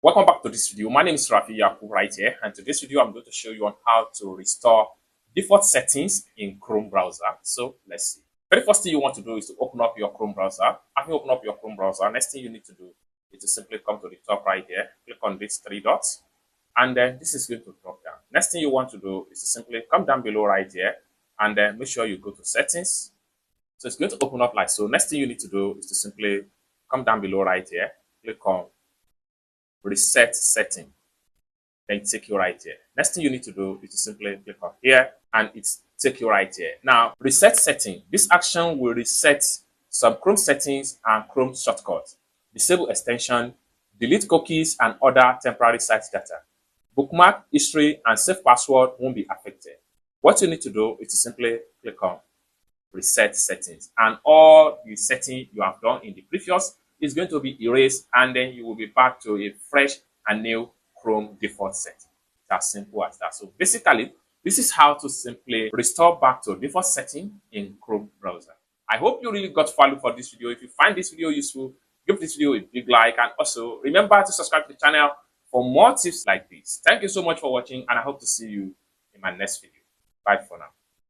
Welcome back to this video. My name is Rafi Yakub right here, and to this video I'm going to show you on how to restore default settings in Chrome browser. So let's see. Very first thing you want to do is to open up your Chrome browser. After you open up your Chrome browser, next thing you need to do is to simply come to the top right here, click on these three dots, and then this is going to drop down. Next thing you want to do is to simply come down below right here, and then make sure you go to settings. So it's going to open up like so. Next thing you need to do is to simply come down below right here, click on reset setting, then take you right here. Next thing you need to do is to simply click on here and it's take you right here. Now, reset setting. This action will reset some Chrome settings and Chrome shortcuts, disable extension, delete cookies and other temporary site data. Bookmark, history, and save password won't be affected. What you need to do is to simply click on reset settings, and all the setting you have done in the previous is going to be erased, and then you will be back to a fresh and new Chrome default setting. It's as simple as that. So basically, this is how to simply restore back to default setting in Chrome browser. I hope you really got value for this video. If you find this video useful, give this video a big like, and also remember to subscribe to the channel for more tips like this. Thank you so much for watching, and I hope to see you in my next video. Bye for now.